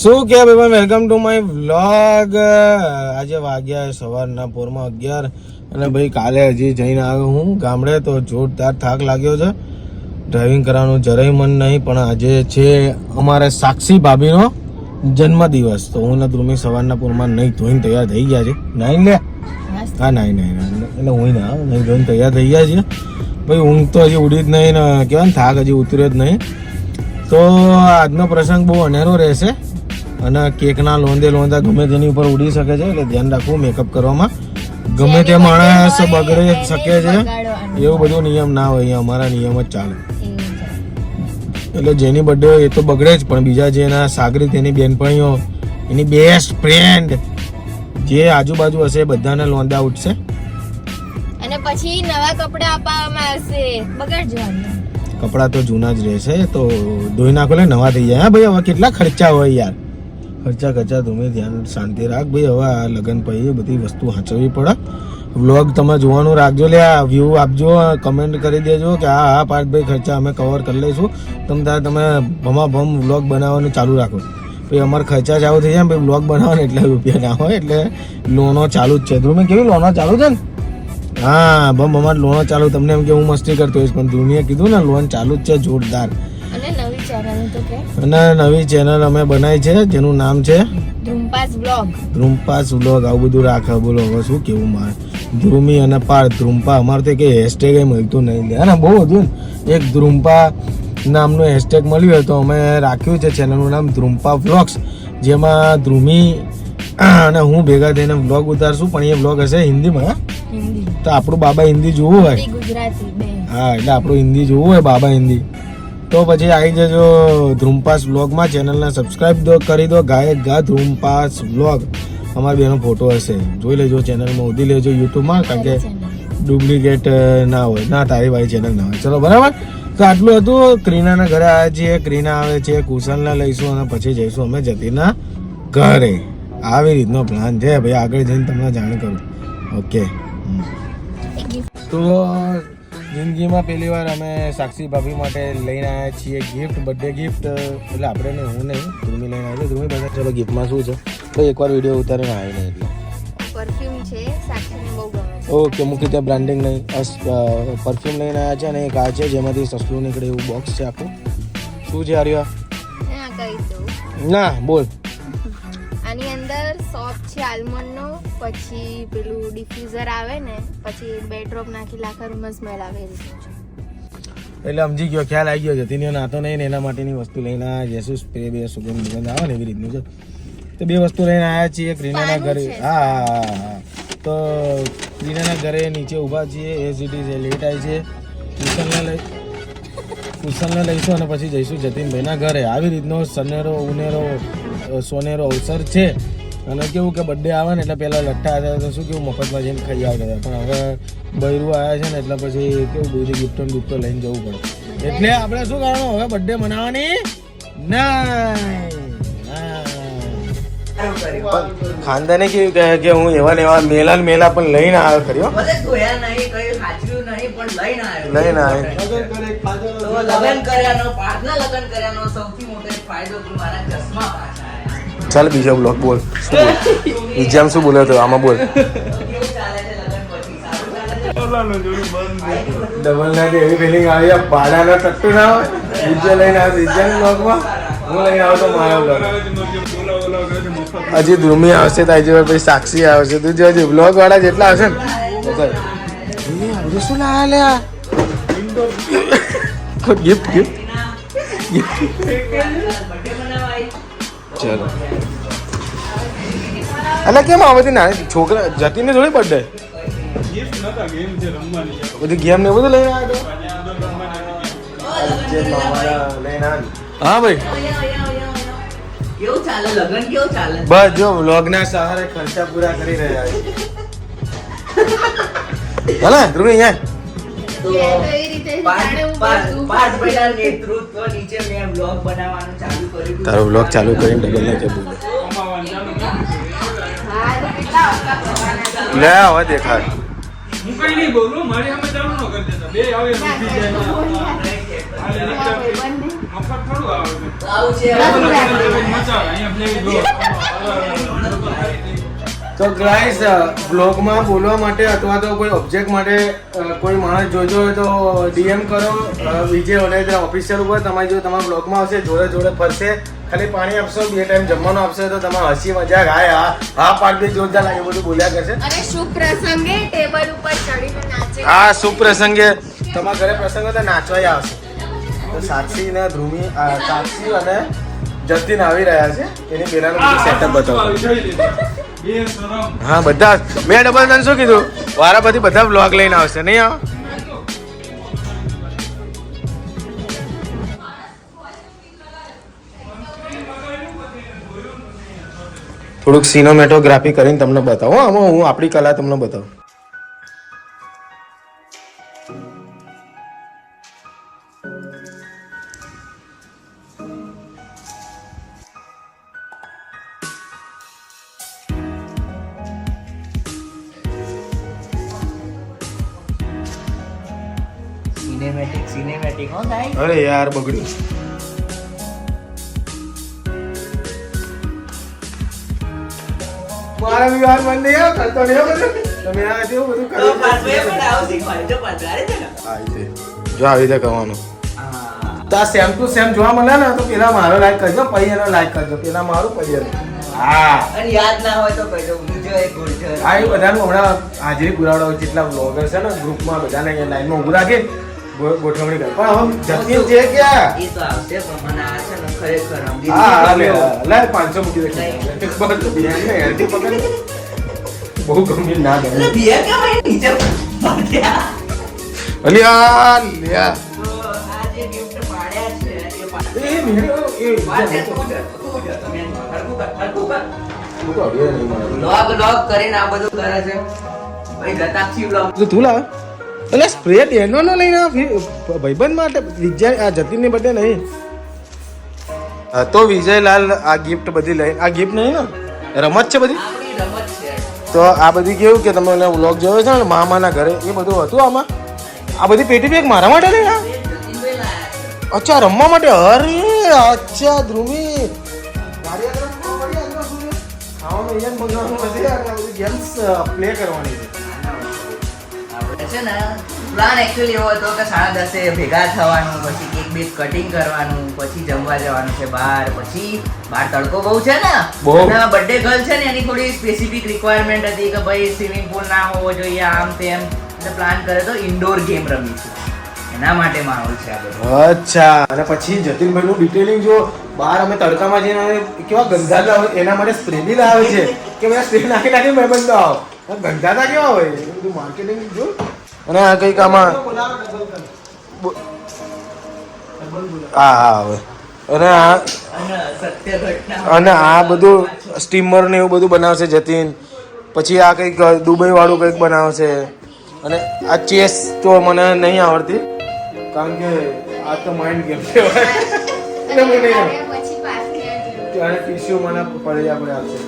શું કે ભાઈ વેલકમ ટુ માય વ્લોગ. આજે વાગ્યા સવારના પોરમાં 11 અને ભાઈ કાલે હજી જઈને આવ્યો હું ગામડે તો જોરદાર થાક લાગ્યો છે. ડ્રાઇવિંગ કરવાનું જરાય મન નહીં, પણ આજે છે અમારે સાક્ષી ભાભીનો જન્મદિવસ, તો હું ને ધ્રુમી સવારના પોરમાં નહીં ધોઈને તૈયાર થઈ ગયા છે. નાઈ લે હા નાઈ એટલે હું નહીં ધોઈને તૈયાર થઈ ગયા છીએ. ભાઈ ઊંઘ તો હજી ઉડી જ નહીં ને કહેવાય ને થાક હજી ઉતર્યો જ નહીં. તો આજનો પ્રસંગ બહુ અનેરો રહેશે અને કેકના લોંદા ગમે તેની ઉપર ઉડી શકે છે, એટલે ધ્યાન રાખવું મેકઅપ કરવામાં. ગમે તે માણસ બગડી શકે છે એવું બધું નિયમ ના હોય, અમારા નિયમ જ ચાલે. એટલે જેની બર્થડે હોય એ તો બગડે જ, પણ બીજા જે એના સાગરીત, એની બેનપણીઓ, એની બેસ્ટ ફ્રેન્ડ જે આજુબાજુ હશે બધાને લોંદા ઉઠશે અને પછી નવા કપડા આપવામાં આવશે. બગાડ જવાનું કપડા તો જૂના જ રહેશે, તો ધોઈ નાખો ને નવા થઈ જાય. હા ભાઈ, હવે કેટલા ખર્ચા હોય યાર, ખર્ચા તમે ધ્યાન શાંતિ રાખ ભાઈ. હવે આ લગન પછી બધી વસ્તુ સાચવવી પડે. વ્લોગ તમે જોવાનું રાખજો, લે વ્યૂ આપજો, કમેન્ટ કરી દેજો કે હા પાર્થભાઈ ખર્ચા અમે કવર કરી લઈશું. તમે ભમાભમ વ્લોગ બનાવવાનું ચાલુ રાખો. ભાઈ અમારે ખર્ચા ચાલુ થઈ જાય ભાઈ, વ્લોગ બનાવવાનો એટલે રૂપિયા ના હોય, એટલે લોનો ચાલુ જ છે. ધ્રુવી કેવી લોનો ચાલુ છે ને? હા બમ અમારે લોનો ચાલુ. તમને એમ કે હું મસ્તી કરતો હોઈશ, પણ ધ્રુવીએ કીધું ને લોન ચાલુ જ છે જોરદાર. અને નવી ચેનલ અમે બનાવી છે જેનું નામ છે ધ્રુમપાસ વ્લોગ. આવું બધું રાખે. બોલો હવે શું કેવું મારે. ધ્રુમી અને પાર્થ ધ્રુમપા, અમારે તો કઈ હેશટેગ મળતું નહીં લે ને, બહુ હતું ને. એક ધ્રુમપા નામનું હેશટેગ મળ્યું હોય તો અમે રાખ્યું છે ચેનલનું નામ ધ્રુમપા વ્લોગ્સ, જેમાં ધ્રુમી અને હું ભેગા થઈને વ્લોગ ઉતારશું. પણ એ વ્લોગ હશે હિન્દીમાં. તો આપણું બાબા હિન્દી જોવું હોય, હા એટલે આપણું હિન્દી જોવું હોય બાબા હિન્દી, તો પછી આવી જજો ધ્રુમપાસ વ્લોગમાં. ચેનલને સબસ્ક્રાઈબ કરી દો. ગાયક ગા ધ્રુમપાસ વ્લોગ, અમારી બેનો ફોટો હશે, જોઈ લેજો. ચેનલમાં ઉધી લેજો યુટ્યુબમાં, કારણ કે ડુપ્લિકેટ ના હોય, ના તારી વાળી ચેનલ ના હોય. ચલો બરાબર. તો આટલું હતું. ક્રીનાના ઘરે આવ્યા છીએ, ક્રીના આવે છે, કુશલને લઈશું અને પછી જઈશું અમે જતીના ઘરે. આવી રીતનો પ્લાન છે ભાઈ, આગળ જઈને તમને જાણ કરું. ઓકે. તો જિંદગીમાં પહેલી વાર અમે સાક્ષી ભાભી માટે લઈને આવ્યા છીએ ગિફ્ટ, બર્થડે ગિફ્ટ. એટલે આપણે ને હું નહીં, ધ્રુમી લઈને આવ્યો. ધ્રુમી બધા ચલો ગિફ્ટમાં શું છે તો એકવાર વિડીયો ઉતારીને આવી નહીં એટલે પરફ્યુમ છે, સાક્ષીને બહુ ગમે છે. ઓકે, મૂકી ત્યાં બ્રાન્ડિંગ નહીં. પરફ્યુમ લઈને આવ્યા છે અને એક આ છે જેમાંથી સસલું નીકળે એવું બોક્સ છે આખું. શું છે આર્યા? કહી દઉં ના બોલ. આની અંદર સોપ છે આલ્મંડનો, પછી પેલું ડિફ્યુઝર આવે ને, પછી 2 ડ્રોપ નાખી આખા રૂમમાં સ્મેલ આવે છે. એટલે સમજી ગયો, ખ્યાલ આવી ગયો. જતીને નાતો નહીં ને એના માટેની વસ્તુ લઈને આવ્યા. જેસુ સ્પ્રે, બે સુગંધ આવે ને એવી રીતનું છે. તો 2 વસ્તુ લઈને આવ્યા છીએ ક્રીનાના ઘરે. હા તો ક્રીનાના ઘરે નીચે ઊભા છીએ. એસીટી છે, લેટ આવી છે. કુશલને લઈશું અને પછી જઈશું જતીનભાઈના ઘરે. આવી રીતનો સોનેરો અવસર છે. અને કેવું કે બર્થડે આવે ને એટલે પહેલાં લઠ્ઠા હતા તો શું કેવું મફતમાં જઈને ખાઈ આવતા હતા, પણ હવે બૈરું આવ્યા છે ને એટલે પછી કેવું બધી ગિફ્ટો લઈને જવું પડે. એટલે આપણે શું કરવાનું હવે બર્થડે મનાવવાની ખાનદાને કેવું કહે કે હું એવા ને એવા મેલા પણ લઈને આવ્યો ખરી. લઈને ચાલ બીજો બ્લોગ બોલ. એક્ઝામ શું બોલ્યો હતો આમાં બોલ. ડબલ ના એવી ફિલિંગ આવી, પાડાનો ટટ્ટુ ના હોય. બીજો લઈને આવ્યો એક્ઝામ બ્લોગમાં, હું લઈને આવતો મારા બ્લોગ. હજી ધ્રુમી આવશે તો હજી પછી સાક્ષી આવશે. તું જો હજી બ્લોગ વાળા જેટલા આવશે ને શું લાયા ગિફ્ટ ચલો. એટલે કેમ આવે ના છોકરા જતીને થોડી બર્થડે બધી ગેમ ને બધું લઈને આવ્યો. હા ભાઈ બસ જો વ્લોગ ના સહારે ખર્ચા પૂરા કરી રહ્યા છે. ભલે ધ્રુવી તારો વ્લોગ ચાલુ કરીને ડબલ ના જવું લે હવે દેખાય. હું કઈ નહીં બોલું, મારી સામે ચાલુ ન કરી દેતા. બે આવે તો ગાઈસ બ્લોગમાં બોલવા માટે અથવા તો કોઈ ઓબ્જેક્ટ માટે કોઈ માણસ જોજો હોય તો ડીએમ કરો વિજય વડોદરા ઓફિશિયલ ઉપર. તમારી જો તમારા બ્લોગમાં આવશે જોડે જોડે ફરશે. ખાલી પાણી આપશો, 2 ટાઈમ જમવાનું આપશે તો તમારે હસી મજાક હા પાડ બી જોરદાર લાગે બધું બોલ્યા કરશે. અને શુભ પ્રસંગે ટેબલ ઉપર ચડીને નાચે. હા, શુભ પ્રસંગે તમારા ઘરે પ્રસંગ હોય તો નાચવાય આવશે. તો સાક્ષી ને ધ્રુમી, સાક્ષી અને જતીન આવી રહ્યા છે. એની પહેલાનું બધું સેટઅપ બતાવો. હા, બધા મેં ડબલ તને શું કીધું, વારા પછી બધા બ્લોગ લઈને આવશે નહીં આવ. થોડુંક સિનેમેટોગ્રાફી કરીને તમને બતાવો. આમાં હું આપણી કલા તમને બતાવું. સિનેમેટિક હો ગાઈસ. અરે યાર બગડ્યું. મારા વિવાહ બંધ નહીં આવ કરતો નહીં બધું. તમે આ જેવું બધું તો કરો. પાછું એ પણ આવું શીખવાડે તો પધારે છે ને. આ રીતે જો આવી રીતે કરવાનું. હા. તો આ સેમ ટુ સેમ જોવા મળે ને તો પેલા મારો લાઈક કરજો, પછી એનો લાઈક કરજો, પેલા મારું પછી એનો. હા, અને યાદ ના હોય તો કહી દઉં ગુજર એક ગુજર. આ એ બધાનું હમણાં હાજરી પુરાવડાવો. જેટલા બ્લોગર છે ને ગ્રુપમાં બધાને અહીંયા લાઈનમાં ઊભું રાખી ગોઠવણી કરે. પણ હવે જતીન છે ક્યાં? એ તો આવશે પણ મને આ છે ને ખરેખર આમ હા, લે 500 મૂકી દે. બસ બિહાર ને હેરથી પકડ. બહુ ગંભીર ના ગમે. એટલે બિયર કેમ અહીં નીચે પડ્યા? અલ્યા લ્યા તો આ જે gift પાડ્યા છે એ પાડ્યા. એ મેરો એ વાત છે, તું જ, તમે હરકું કર. હું તો અડ્યો નહીં મારો. લોગ કરીને આ બધું કરે છે. ભાઈ ગતાક્ષી vlog. તો તું લાવ. એટલે સ્પ્રે ડેનો નો લઈને આવ. ભાઈબંધ માટે વિજય આ જતીન ની બર્થડે નહીં. હા, તો વિજયલાલ આ ગિફ્ટ બધી લઈને, આ ગિફ્ટ નહીં ને રમત છે બધી. આપણી રમત છે. તો આ બધી કેવું કે તમે વ્લોગ જોયો છે ને મામાના ઘરે, એ બધું હતું આમાં. આ બધી પેટી બેગ મારા માટે લઈ આ. એ જતીનભાઈ લાયા છે. અચ્છા, રમવા માટે. અરે અચ્છા ધ્રુમી ગાડી આગળ મૂકવા પડી, અંદર શું છે? ખાવાનું અહીંયા જ મંગાવવાનું હશે અને આ બધી ગેમ્સ પ્લે કરવાની છે. આપણે છે ને પ્લાન એકચ્યુઅલી એવો હતો કે 10:30 ભેગા થવાનું, પછી કેક બેક કટિંગ કરવાનું, પછી જમવા જવાનું છે બહાર. પછી બહાર તડકો બહુ છે ને, બહુ. અને બર્થડે ગર્લ છે ને એની થોડી સ્પેસિફિક રિક્વાયરમેન્ટ હતી કે ભાઈ સ્વિમિંગ પુલ ના હોવો જોઈએ, આમ તેમ. એટલે પ્લાન કર્યો તો ઇન્ડોર ગેમ રમીશું, એના માટે માહોલ છે આ બધો. અચ્છા, અને પછી જતીનભાઈ નું ડિટેલિંગ જો બહાર અમે તડકામાં જઈને કેવા ગંધાતા હોય એના માટે સ્પ્રે બી લાવે છે કે મેં સ્પ્રે નાખી નાખી મેં બંધ આવો. ગંધાતા કેવા હોય એ બધું માર્કેટિંગ જો. અને આ કંઈક આમાં હા હા હવે અને આ અને સત્ય ઘટના અને આ બધું સ્ટીમર ને એવું બધું બનાવશે જતીન. પછી આ કંઈક દુબઈ વાળું કંઈક બનાવશે. અને આ ચેસ તો મને નહીં આવડતી કારણ કે આ તો માઇન્ડ ગેમ કહેવાય. એટલે મને નહીં આવડે. પછી પાછી આવી. અને ટીસ્યુ મને પડી આપણે આપશે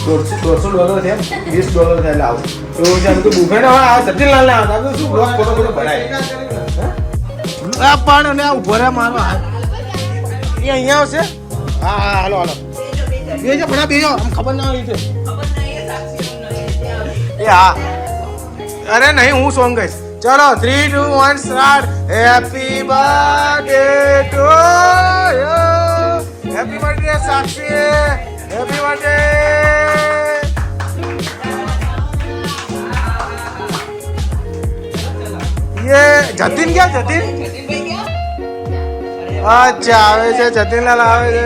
$150 છે, $20 થાય લાવ એવું છે. તો બુફે ને આ જતીનલાલ ને આવતા શું બ્લોગ ફોટો બધો ભરાય. આ પણ અને આ ઉભો રહે મારો હાથ એ અહીંયા આવશે. હા હા હાલો હાલો બેજો ભણા બેજો. આમ ખબર ના આવી છે ખબર નહીં એ સાક્ષી નથી. એ હા. અરે નહીં, હું સોંગ ગઈશ. ચલો 3, 2, 1 start. Happy birthday to you. Happy birthday Sakshi. Happy birthday. યે જતીન ક્યાં? જતીન જતીનભાઈ ક્યાં? અચ્છા આવે છે. જતીનલાલ આવે છે.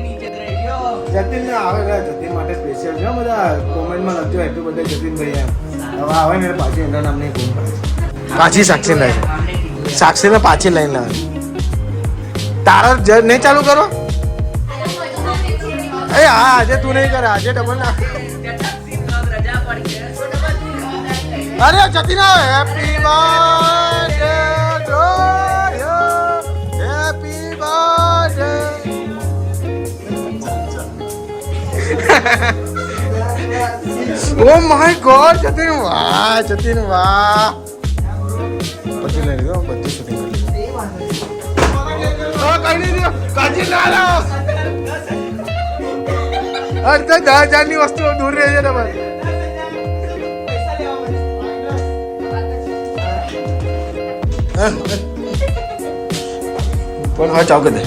નીચે જ રહી ગયો. જતીન ને આવે છે. જતીન માટે સ્પેશિયલ છે બધા કોમેન્ટમાં લખજો એટલું બધા જતીનભાઈ એમ. હવે આવે ને પાછી એના નામની ફોન કરે છે. પાછી સાક્ષી લાવે છે. આમને કીધું. સાક્ષીને પાછી લઈને લાવે. તારો નહીં ચાલુ કરો. એ હા, આજે તું નહીં કરે, આજે ડબલ ના. ગતાક્ષી vlog રજા પડી છે. અરે જતીન આવે. Happy birthday to you. Happy birthday. Oh my God Jatin, વાહ જતીન વાહ. પછી લઈ લીધો, બધું શૂટિંગ કરી લીધું. કઈ નહીં કાચી ના લાવો. અરે 10,000 ની વસ્તુ દૂર રહે છે તમારે. પણ હા ચાવ દે.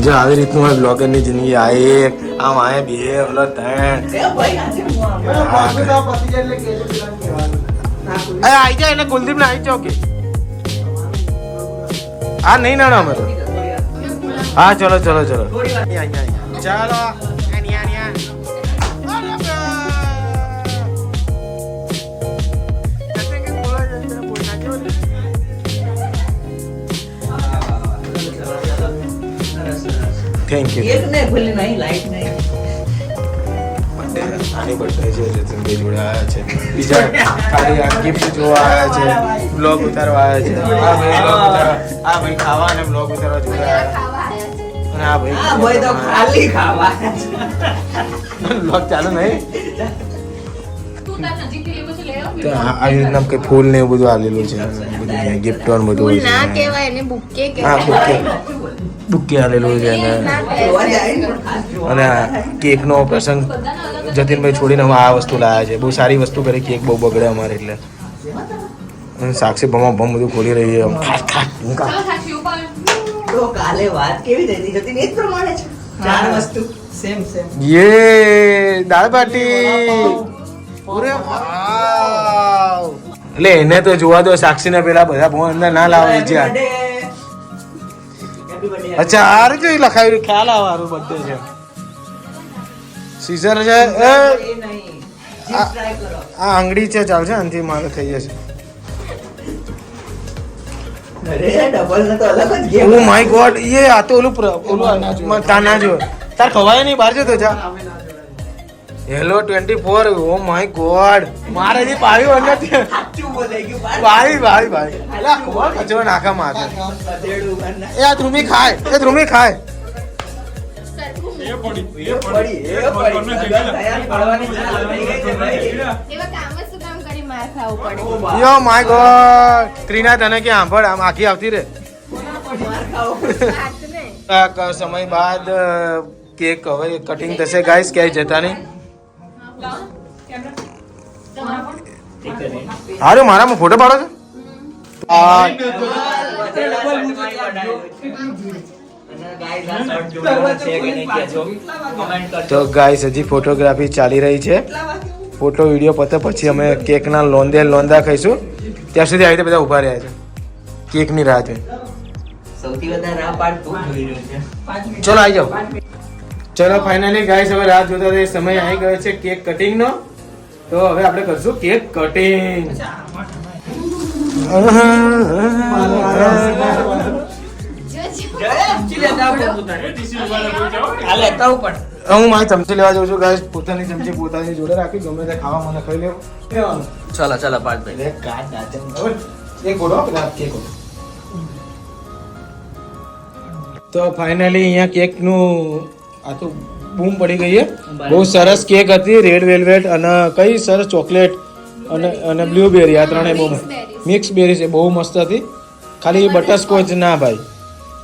જો આવી રીતનું હોય બ્લોગરની જિંદગી આ એક આમ આયા બે ઓલો ત્રણ આઈ જાય એને કુલદીપ ને આવી જાવ કે હા નહીં ના અમે તો હા ચલો ચલો ચલો ચાલો થેન્ક યુ. એક ને ભલે નહીં લાઈટ નહીં. આની બર્થડે છે જતનભાઈ જોડે આવ્યા છે બીજા ખાલી આ ગિફ્ટ જોવા આવ્યા છે બ્લોગ ઉતારવા આવ્યા છે આ ભાઈ બ્લોગ ઉતારવા આ ભાઈ ખાવા અને બ્લોગ ઉતારવા જોડે આવ્યા અને આ ભાઈ તો ખાલી ખાવા બ્લોગ ચાલુ નહીં તો આવી રીતના કઈ ફૂલ ને એવું બધું આલેલું છે બધું ગિફ્ટ ને બધું ફૂલ ના કહેવાય એને બુકે હા કહેવાય. બુકે આલેલું છે અને કેકનો પ્રસંગ જતીનભાઈ છોડીને હવે આ વસ્તુ લાવ્યા છે બહુ સારી વસ્તુ કરી કેક બહુ બગડે અમારે એટલે અને સાક્ષી ભમ બધું ખોલી રહી છે તો કાલે વાત કેવી થઈ હતી જતી એ જ પ્રમાણે છે ચાર વસ્તુ સેમ યે દાળ બાટી અરે વાવ એટલે એને તો જોવા દો સાક્ષીને પેલા બધા બહુ અંદર ના લાવે છે અચ્છા આ રીતે લખાયું ખ્યાલ આવે મારું બર્થડે છે સીઝર છે આ આંગળી છે ચાલશે આનાથી મારે થઈ જશે ઓ માય ગોડ ये આ તો ઓલું તાના જો તાર ખવાય નહીં બહાર જતો જા હેલો 24 ઓ માય ગોડ મારે જે પાવ્યું અંદર ભાઈ અલા ખબર કચરો નાખા માથે એ આ ધ્રુમી ખાય એવા કામ જ શું કામ કરી માર ખાવું પડે. યો માય ગોડ ક્રીના તને કે સાંભળ આમ આખી આવતી રે વાત ને. આ સમય બાદ કેક હવે કટિંગ થશે ગાઈસ ક્યાંય જતા નહીં હારે મારામાં ફોટો પાડો છો તો ગાઈસ હજી ફોટોગ્રાફી ચાલી રહી છે ફોટો વિડીયો પતે પછી અમે કેકના લોંદા ખાઈશું ત્યાં સુધી આવી રીતે બધા ઉભા રહ્યા છે કેકની રાહ જોઈ સૌથી વધારે રાહ પાડ તું જોઈ રહ્યો છે ચલો આવી જાઓ ચલો ફાઇનલી ગાઈસ હવે રાત જોતા તે સમય આવી ગયો છે કેક કટિંગ નો તો હવે આપણે કરશું કેક કટિંગ હું મારી ચમચી લેવા જાઉં છું ગાઈસ પોતાની ચમચી પોતાની જોડે રાખી ગમે તે ખાવા મને ખાઈ લેવું ચલો પાર્થભાઈ એક ઓડો કેક તો ફાઇનલી અહીંયા કેક નું આ તો બૂમ પડી ગઈ છે બહુ સરસ કેક હતી રેડ વેલ્વેટ અને કઈ સરસ ચોકલેટ અને બ્લુબેરી આ ત્રણેય બહુ મિક્સ બેરી છે બહુ મસ્ત હતી ખાલી બટરસ્કોચ ના ભાઈ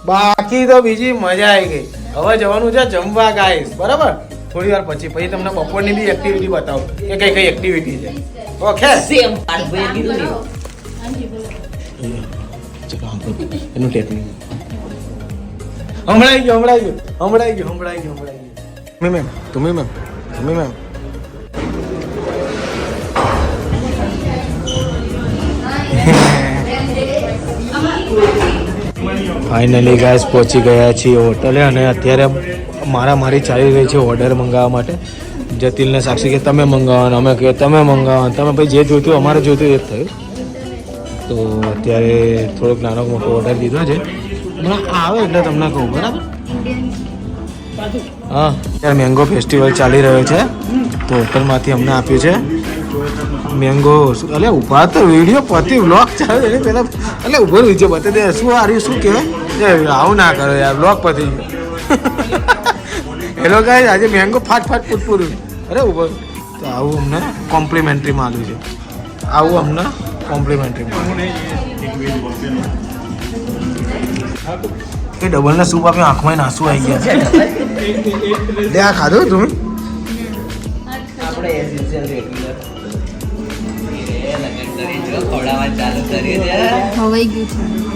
બાકી તો બીજી મજા આવી ગઈ હવે જવાનું છે જમવા ગાઈસ બરાબર થોડી વાર પછી તમને બપોરની બી એક્ટિવિટી બતાવો કે કઈ કઈ એક્ટિવિટી છે ઓકે સેમ પાર્થભાઈ કીધું ને એનું ટેકનિક હમણાઈ ગયો મેમ તમે મેમ ફાઇનલી ગાઈસ પહોંચી ગયા છીએ હોટલે અને અત્યારે મારી ચાલી રહી છે ઓર્ડર મંગાવવા માટે જતિલને સાક્ષી કે તમે મંગાવો અમે કે તમે મંગાવો તમે ભાઈ જે જોઈતું અમારે જોઈતું એ જ થયું તો અત્યારે થોડોક નાનો મોટો ઓર્ડર દીધો છે હમણાં આવે એટલે તમને કહું બરાબર હા અત્યારે મેંગો ફેસ્ટિવલ ચાલી રહ્યો છે તો હોટલમાંથી અમને આપ્યું છે મેંગો એટલે ઉભા તો વિડીયો પતિ વ્લોગ ચાલે એટલે પેલા એટલે ઉભો નીચે બતાવી દે શું આ શું કહેવાય આવું ના કરો યાર વ્લોગ પતી ગયો હેલો ગાઈસ આજે મેંગો ફાટ પૂરું અરે ઉભો તો આવું અમને કોમ્પ્લિમેન્ટરીમાં આવ્યું છે આવું અમને કોમ્પ્લિમેન્ટરી એ ડબલ ના સૂપ આપ્યો આંખમાં નાસુ આવી ગયા લે આ ખાધું તમે આપણે એઝ યુઝ્યુઅલ રેગ્યુલર લગન કરી જો ખવડાવવા ચાલુ કરી દે ખવાઈ ગયું છે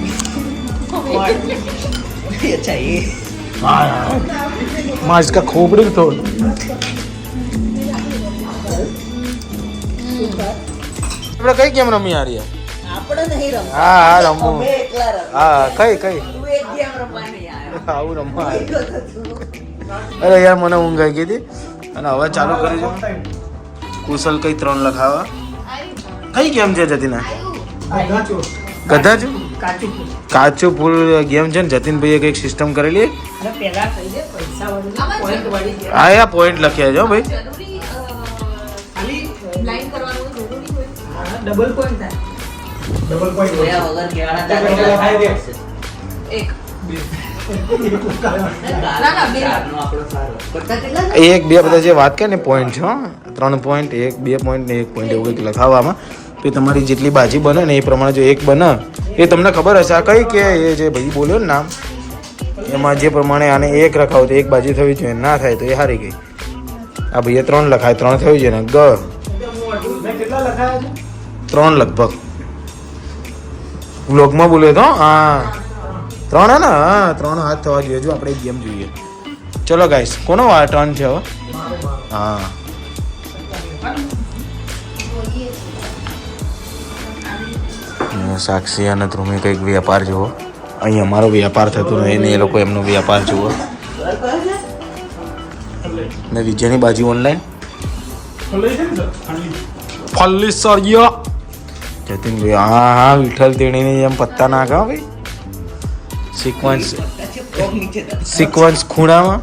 अच्छा ये माँ इसका खोपड़ी तो આપણે કઈ ગેમ રમી આ રહ્યા આપણે નહીં રમતા હા હા રમવું અમે એકલા રમતા હા કઈ કઈ તું એક ગેમ રમવા નહીં આવ્યો આવું રમવા અરે યાર મને ઊંઘ આવી ગઈ હતી અને હવે ચાલુ કરી દો કુશલ કઈ 3 લખાવા કઈ ગેમ છે જતીના ગધા છો કાચું ફૂલ ગેમ છે ને જતીનભાઈએ કંઈક સિસ્ટમ કરેલી હા યા પોઈન્ટ લખ્યા છે ભાઈ જોયા વગર કેવાના દાદા એક આપણો સારો બધા કેટલા છે? 1 2 બધા જે વાત કરે ને પોઈન્ટ છે 3 પોઈન્ટ 1 2 પોઈન્ટ ને 1 પોઈન્ટ એવું કંઈક લખાવવામાં તો તમારી જેટલી બાજી બને ને એ પ્રમાણે જો એક બને એ તમને ખબર હશે આ કઈ કે એ જે ભાઈ બોલ્યો ને નામ એમાં જે પ્રમાણે આને 1 રખાવો તો 1 બાજી થવી જોઈએ ના થાય તો એ હારી ગઈ આ ભાઈએ 3 લખાય 3 થવી જોઈએ ને ગ 3 લગભગ વ્લોગમાં બોલ્યો તો હા 3 હે ને હા 3 હાથ થવા જોઈએ જો આપણે એક ગેમ જોઈએ ચલો ગાઈસ કોનો ટર્ન છે હવે હા સાક્ષી અને ધ્રુમે કંઈક વ્યાપાર જુઓ અહીં અમારો વ્યાપાર થતો નથી ને એ લોકો એમનો વ્યાપાર જુઓ ને વિજયની બાજુ ઓનલાઈન ફલ્લી સરિયો જતીનભાઈ હા હા વિઠ્ઠલ તેણીની જેમ પત્તા નાખા ભાઈ સિક્વન્સ ખૂણામાં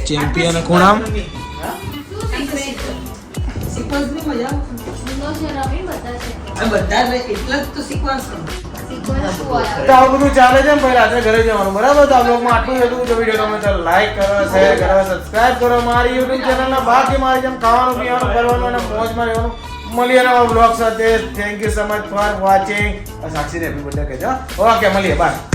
ચેમ્પિયન ખૂણામાં તો આવું બધું ચાલે છે ને ભાઈ રાત્રે ઘરે જવાનું બરાબર તો આ બ્લોગમાં આટલું જ હતું જો વિડીયો ગમે તો લાઈક કરો શેર કરો સબસ્ક્રાઇબ કરો મારી યુટ્યુબ ચેનલના બાકી મારી જેમ ખાવાનું પીવાનું કરવાનું અને મોજમાં રહેવાનું મળીએ નવા બ્લોગ સાથે thank you so much for watching સાક્ષીને હેપી બર્થડે કહેજો ઓકે મળીએ બાય